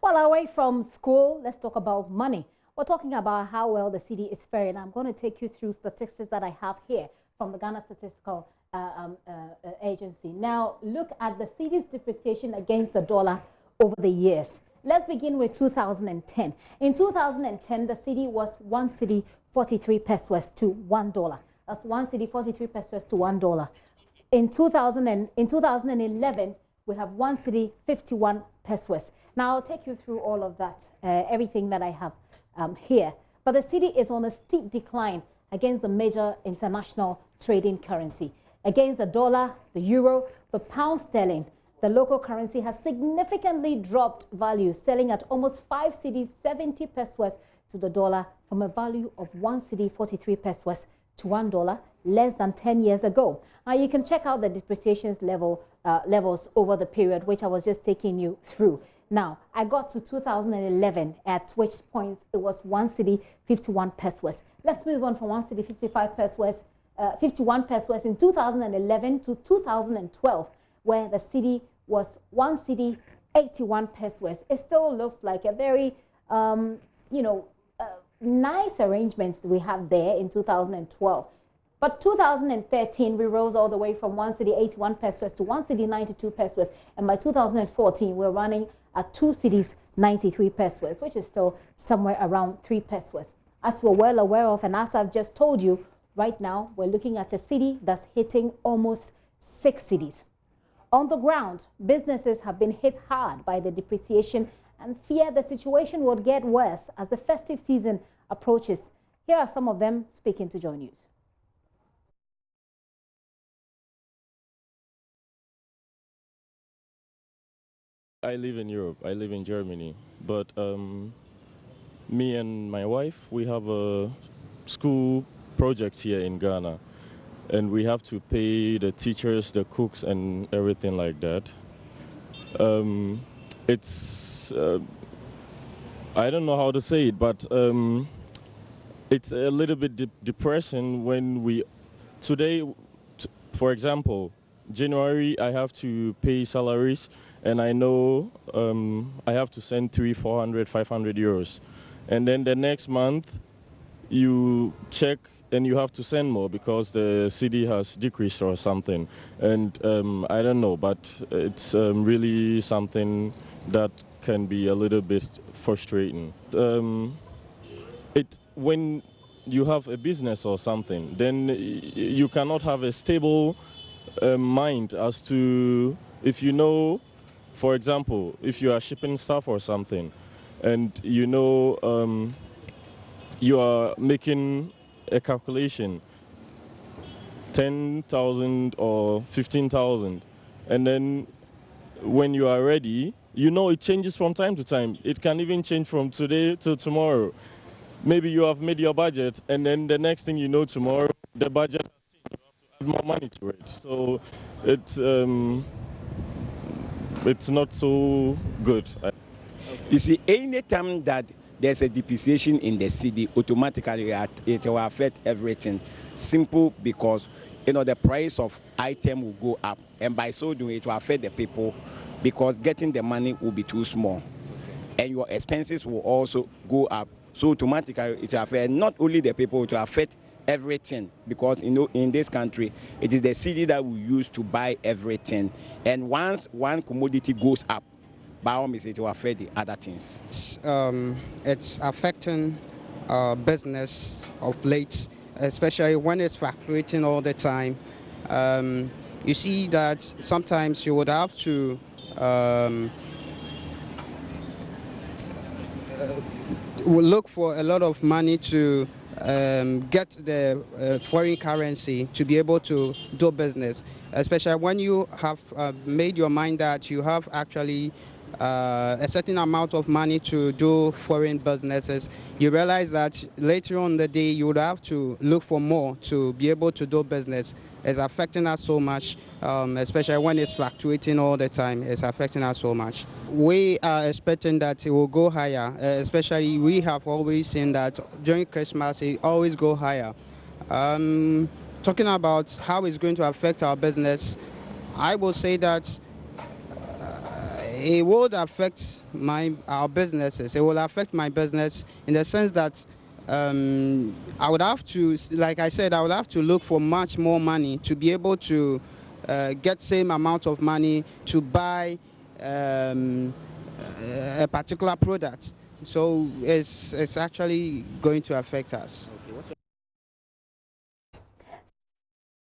Well, away from school, let's talk about money. We're talking about how well the city is faring. I'm going to take you through statistics that I have here from the Ghana Statistical Agency. Now, look at the city's depreciation against the dollar over the years. Let's begin with 2010. In 2010, the city was 1 cedi 43 pesos to $1. That's 1 cedi 43 pesos to $1. In 2011, we have 1 cedi 51 pesos. Now, I'll take you through all of that, everything that I have here. But the city is on a steep decline against the major international trading currency. Against the dollar, the euro, the pound sterling, the local currency has significantly dropped value, selling at almost 5 cedi 70 pesos to the dollar from a value of 1 cedi 43 pesos to $1 less than 10 years ago. Now, you can check out the depreciation levels over the period, which I was just taking you through. Now, I got to 2011, at which point it was 1 cedi 51 pesos. Let's move on from 1 cedi 55 pesos, 51 pesos in 2011 to 2012, where the cedi was 1 cedi 81 pesos. It still looks like a very, nice arrangements we have there in 2012. But 2013, we rose all the way from 1 cedi 81 pesos to 1 cedi 92 pesos. And by 2014, we're running at 2 cedis 93 pesos, which is still somewhere around 3 pesos. As we're well aware of, and as I've just told you, right now, we're looking at a city that's hitting almost 6 cedis. On the ground, businesses have been hit hard by the depreciation and fear the situation would get worse as the festive season approaches. Here are some of them speaking to JoyNews. I live in Europe. I live in Germany. But me and my wife, we have a school project here in Ghana. And we have to pay the teachers, the cooks, and everything like that. It's, I don't know how to say it, but it's a little bit depressing when today, for example, January, I have to pay salaries, and I know I have to send 300, 400, 500 euros. And then the next month, you check and you have to send more because the city has decreased or something. And I don't know, but it's really something that can be a little bit frustrating. When you have a business or something, then you cannot have a stable mind as to, if you know, for example, if you are shipping stuff or something, and you know you are making a calculation, 10,000 or 15,000, and then when you are ready, you know it changes from time to time. It can even change from today to tomorrow. Maybe you have made your budget, and then the next thing you know, tomorrow the budget has changed. You have to add more money to it. So it's not so good. You see, any time that there's a depreciation in the city, automatically it will affect everything. Simple, because the price of item will go up, and by so doing it will affect the people, because getting the money will be too small, and your expenses will also go up. So automatically it will affect not only the people, it will affect everything, because in this country it is the city that we use to buy everything, and once one commodity goes up, by all means it will affect the other things. It's affecting business of late, especially when it's fluctuating all the time. You see that sometimes you would have to look for a lot of money to get the foreign currency to be able to do business, especially when you have made your mind that you have actually a certain amount of money to do foreign businesses. You realize that later on in the day you would have to look for more to be able to do business. It's affecting us so much, especially when it's fluctuating all the time. It's affecting us so much. We are expecting that it will go higher, especially we have always seen that during Christmas it always go higher. Talking about how it's going to affect our business, I will say that it would affect our businesses. It will affect my business in the sense that I would have to, like I said, I would have to look for much more money to be able to get same amount of money to buy a particular product. So it's actually going to affect us.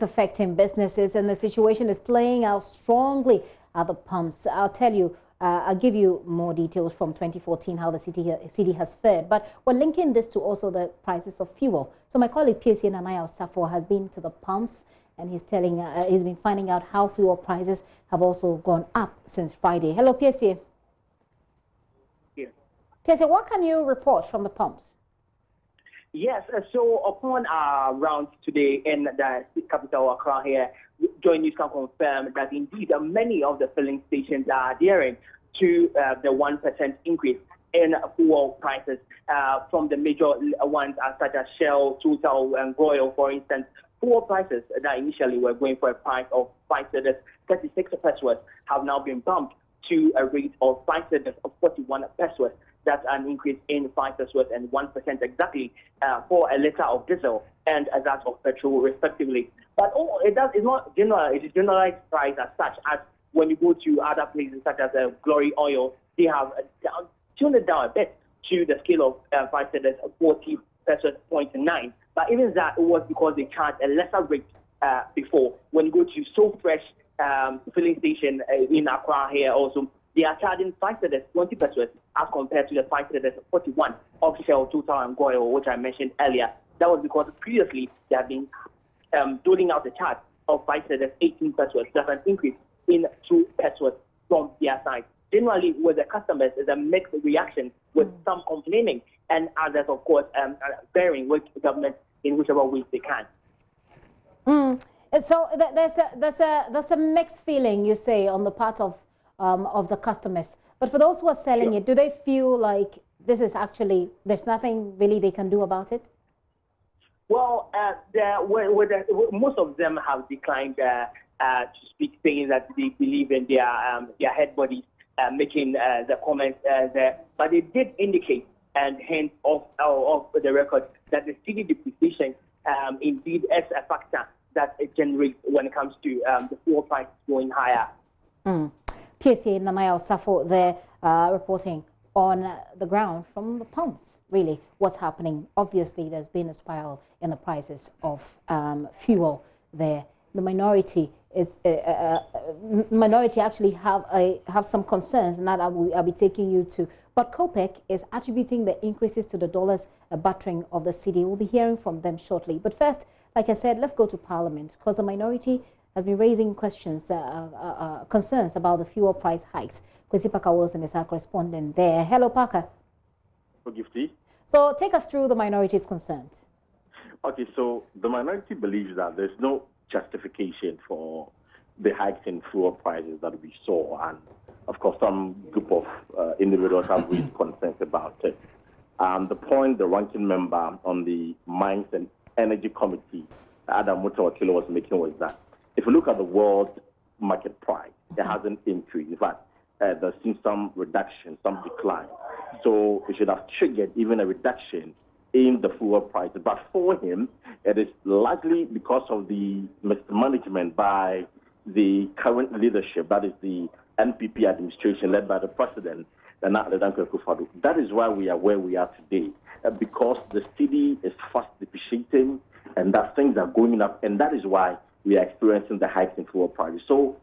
Affecting businesses, and the situation is playing out strongly at the pumps. I'll tell you, I'll give you more details from 2014 how the city has fared, but we're linking this to also the prices of fuel. So my colleague PSC Nanaya Osafo has been to the pumps, and he's been finding out how fuel prices have also gone up since Friday. Hello, PSC. Yes. PSC, what can you report from the pumps? Yes, so upon our round today in the capital Accra here, JoyNews can confirm that indeed many of the filling stations are adhering to the 1% increase in fuel prices from the major ones such as Shell, Total, and Royal, for instance. Fuel prices that initially were going for a price of 5.36 pesos have now been bumped to a rate of 5.41 pesos. That's an increase in 5% and 1% exactly for a liter of diesel and that of petrol, respectively. But it's not general. It is generalized price as such as when you go to other places such as Glory Oil, they have tuned it down a bit to the scale of 5.40 pesos 0.9. But even that was because they charged a lesser rate before. When you go to So Fresh filling station in Accra here also, they are charging 5.20 pesos as compared to the 5.41 of Shell, Total, and Royal, which I mentioned earlier. That was because previously they have been doling out the charge of 5.18 pesos. That's an increase in 2 pesos from their side. Generally, with the customers, there's a mixed reaction with some complaining and others, of course, bearing with the government in whichever ways they can. So there's a mixed feeling, you say, on the part of the customers. But for those who are selling it, do they feel like this is actually, there's nothing really they can do about it? Well, most of them have declined to speak, saying that they believe in their head bodies making the comments there. But they did indicate and hint off the record that the city depreciation indeed is a factor that it generates when it comes to the fuel price going higher. PSA Nanaya Osafo there reporting on the ground from the pumps. Really, what's happening? Obviously, there's been a spiral in the prices of fuel there. The minority actually have some concerns, and that I'll be taking you to. But COPEC is attributing the increases to the dollar's battering of the city. We'll be hearing from them shortly. But first, like I said, let's go to Parliament, because the minority has been raising questions, concerns about the fuel price hikes. Kwesi Parker Wilson is our correspondent there. Hello, Parker. So take us through the minority's concerns. Okay, so the minority believes that there's no justification for the hikes in fuel prices that we saw, and of course some group of individuals have raised concerns about it. The point the ranking member on the Mines and Energy Committee, Adam Mutawakilo, was making was that if you look at the world market price, it hasn't increased. In fact, there's been some reduction, some decline. So it should have triggered even a reduction in the fuel price. But for him, it is largely because of the mismanagement by the current leadership, that is the NPP administration led by the president, that is why we are where we are today, because the city is fast depreciating and that things are going up, and that is why we are experiencing the hikes in fuel prices. So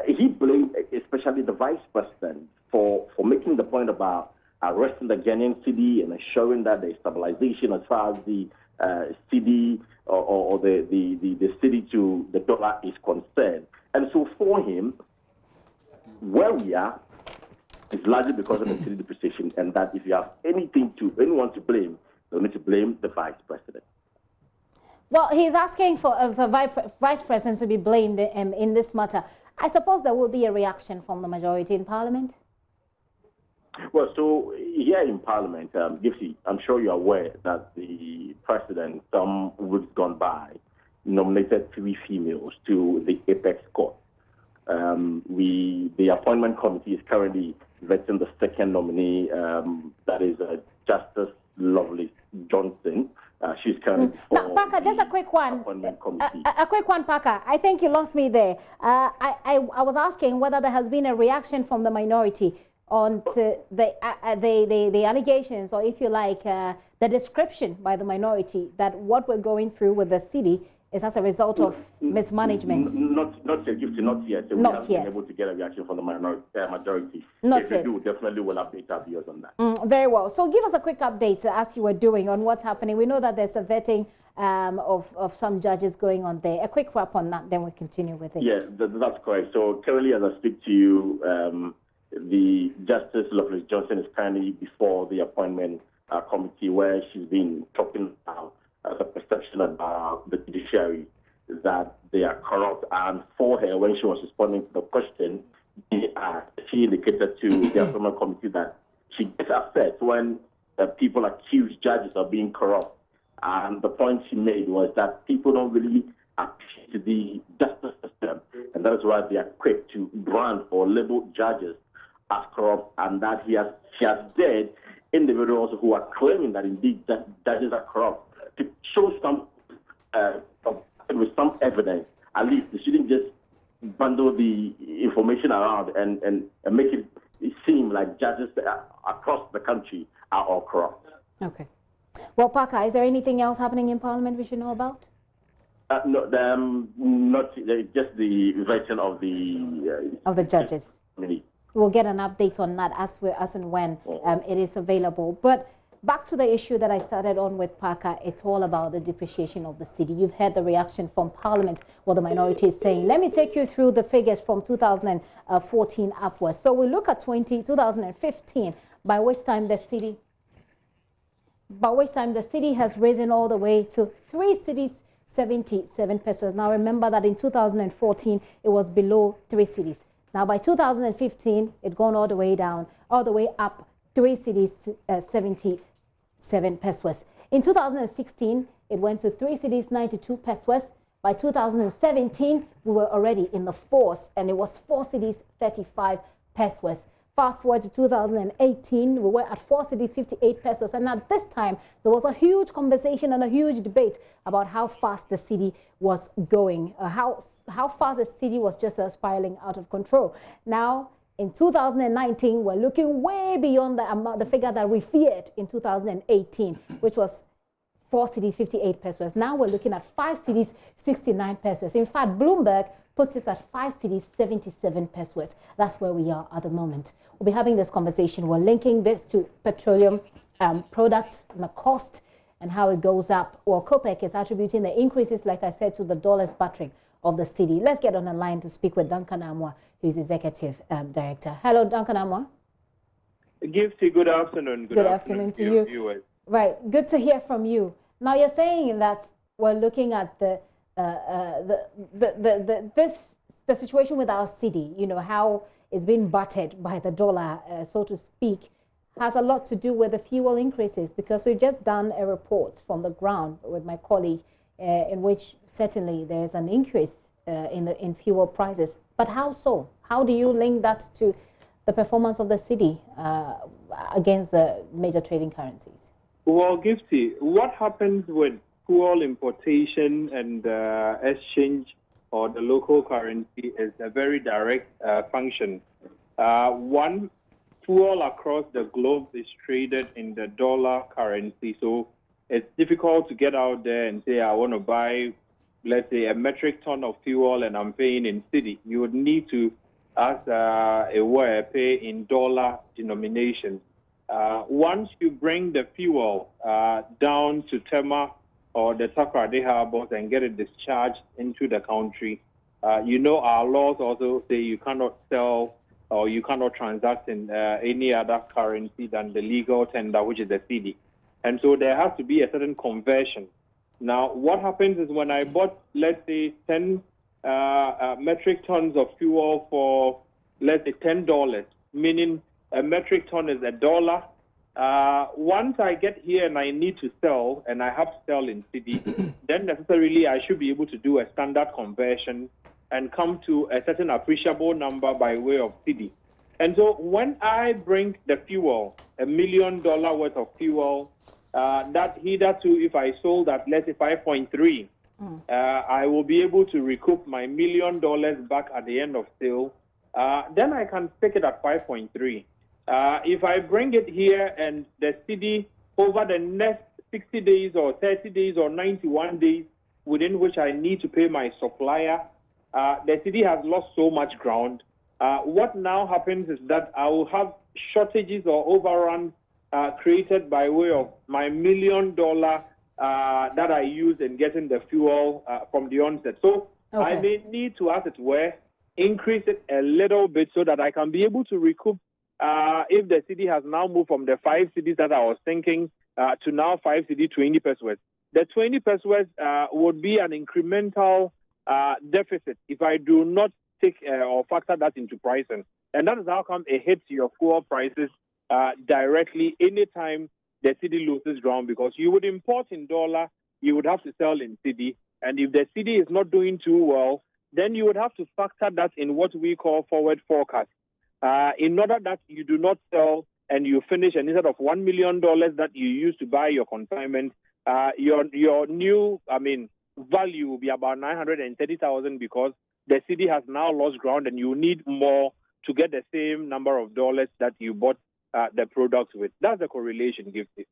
he blamed especially the vice president for making the point about arresting the Ghanaian city and ensuring that there is stabilization as far as the city or the city to the dollar is concerned. And so for him, where we are is largely because of the city depreciation, and that if you have anyone to blame, you need to blame the vice president. Well, he's asking for the vice president to be blamed in this matter. I suppose there will be a reaction from the majority in Parliament. Well, so here in Parliament, Gifty, I'm sure you're aware that the president, some weeks gone by, nominated 3 females to the Apex Court. The appointment committee is currently vetting the second nominee, that is Justice Lovelace Johnson. She's currently now, Parker, just a quick one. A quick one, Parker. I think you lost me there. I was asking whether there has been a reaction from the minority on to the allegations, or if you like, the description by the minority that what we're going through with the city is as a result of mismanagement. Not yet, not yet. So we haven't been able to get a reaction from the majority. If they do, definitely will update our views on that. Very well. So give us a quick update as you were doing on what's happening. We know that there's a vetting of some judges going on there. A quick wrap on that, then we'll continue with it. Yes, that's correct. So currently, as I speak to you, the Justice Lovelace Johnson is currently before the appointment committee, where she's been talking about the perception about the judiciary that they are corrupt. And for her, when she was responding to the question, she indicated to the appointment committee that she gets upset when people accuse judges of being corrupt. And the point she made was that people don't really appreciate the justice system, and that's why they are quick to brand or label judges as corrupt, and that she has dared individuals who are claiming that indeed judges are corrupt to show some with some evidence. At least they shouldn't just bundle the information around and make it seem like judges across the country are all corrupt. Okay. Well, Parker, is there anything else happening in Parliament we should know about? No, not just the vetting of the judges. We'll get an update on that as and when it is available. But back to the issue that I started on with Parker, it's all about the depreciation of the cedi. You've heard the reaction from Parliament, what the minority is saying. Let me take you through the figures from 2014 upwards. So we look at 2015, by which time the cedi has risen all the way to 3 cedis 77 pesos. Now remember that in 2014 it was below 3 cedis. Now by 2015 it's gone all the way down, all the way up 3 cedis to 77 pesos. In 2016 it went to 3 cedis 92 pesos. By 2017 we were already in the fourth, and it was 4 cedis 35 pesos. Fast forward to 2018, we were at 4 cedis 58 pesos, and at this time there was a huge conversation and a huge debate about how fast the cedi was going, how fast the cedi was just spiraling out of control. Now in 2019, we're looking way beyond the figure that we feared in 2018, which was 4 cedis 58 pesos. Now we're looking at 5 cedis 69 pesos. In fact, Bloomberg puts this at 5 cedis 77 pesos. That's where we are at the moment. We'll be having this conversation. We're linking this to petroleum products and the cost and how it goes up. Well, COPEC is attributing the increases, like I said, to the dollar's battering of the cedi. Let's get on the line to speak with Duncan Amwa, who's Executive Director. Hello, Duncan Amwa. Gifty, good afternoon. Good afternoon to you. Viewers. Right, good to hear from you. Now you're saying that we're looking at the situation with our cedi, you know, how it's been battered by the dollar, so to speak, has a lot to do with the fuel increases, because we've just done a report from the ground with my colleague in which certainly there is an increase in fuel prices. But how so? How do you link that to the performance of the cedi against the major trading currencies? Well, Gifty, what happens with fuel importation and exchange or the local currency is a very direct function. One, fuel across the globe is traded in the dollar currency, so it's difficult to get out there and say, I want to buy, let's say, a metric ton of fuel and I'm paying in cedi. You would need to, as a wire, pay in dollar denomination. Once you bring the fuel down to Tema or the Takrade harbors and get it discharged into the country, you know our laws also say you cannot sell or you cannot transact in any other currency than the legal tender, which is the cedi. And so there has to be a certain conversion. Now, what happens is when I bought, let's say, 10 metric tons of fuel for, let's say, $10, meaning a metric ton is $1. Once I get here and I need to sell, and I have to sell in cedi, then necessarily I should be able to do a standard conversion and come to a certain appreciable number by way of Cedi. And so when I bring the fuel, $1 million worth of fuel, that hitherto, if I sold at, let's say, 5.3, I will be able to recoup my $1 million back at the end of sale. Then I can take it at 5.3. If I bring it here and the Cedi over the next 60 days or 30 days or 91 days within which I need to pay my supplier, the Cedi has lost so much ground. What now happens is that I will have shortages or overruns created by way of my $1 million that I used in getting the fuel from the onset. So I may need to, as it were, increase it a little bit so that I can be able to recoup if the Cedi has now moved from the 5 Cedis that I was thinking to now 5 Cedi 20 pesos. The 20 pesos would be an incremental deficit if I do not take or factor that into pricing. And that is how come it hits your fuel prices directly anytime the Cedi loses ground, because you would import in dollar, you would have to sell in Cedi. And if the Cedi is not doing too well, then you would have to factor that in what we call forward forecast. In order that you do not sell and you finish, and instead of $1 million that you used to buy your consignment, your new, value will be about 930,000 because the Cedi has now lost ground and you need more to get the same number of dollars that you bought the products with. That's the correlation, Gifty.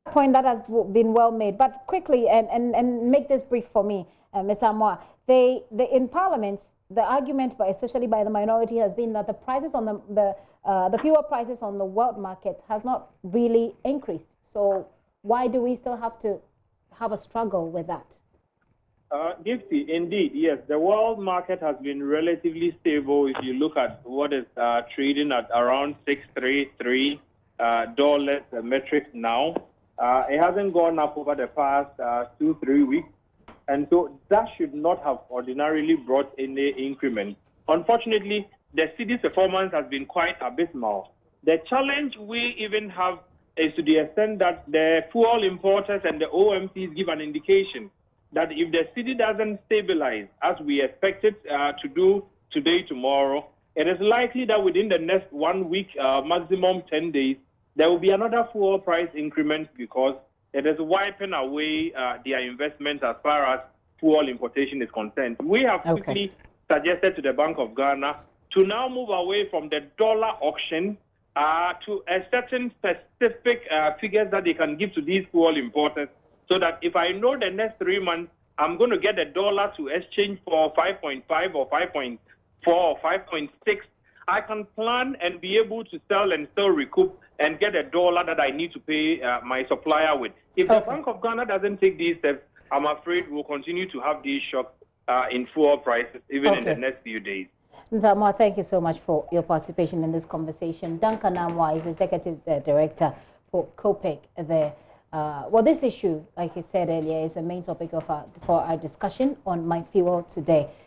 Point that has been well made, but quickly and make this brief for me, Mr. Amoah. In Parliament, the argument, especially by the minority, has been that the prices on the fuel prices on the world market has not really increased. So why do we still have to have a struggle with that? Gifty, indeed, yes. The world market has been relatively stable. If you look at what is trading at around $633 a metric now, it hasn't gone up over the past 2-3 weeks. And so that should not have ordinarily brought any increment. Unfortunately, the Cedi's performance has been quite abysmal. The challenge we even have is to the extent that the fuel importers and the OMCs give an indication that if the Cedi doesn't stabilize as we expect it to do today, tomorrow, it is likely that within the next 1 week, maximum 10 days, there will be another fuel price increment because it is wiping away their investments as far as fuel importation is concerned. We have quickly suggested to the Bank of Ghana to now move away from the dollar auction to a certain specific figures that they can give to these fuel importers, so that if I know the next 3 months I'm going to get a dollar to exchange for 5.5 or 5.4 or 5.6, I can plan and be able to sell and still recoup and get a dollar that I need to pay my supplier with. If the Bank of Ghana doesn't take these steps, I'm afraid we'll continue to have these shocks in fuel prices even in the next few days. Mr. Amoah, thank you so much for your participation in this conversation. Duncan Amoah is Executive Director for COPEC there. Well, this issue, like I said earlier, is the main topic of for our discussion on My Fuel Today.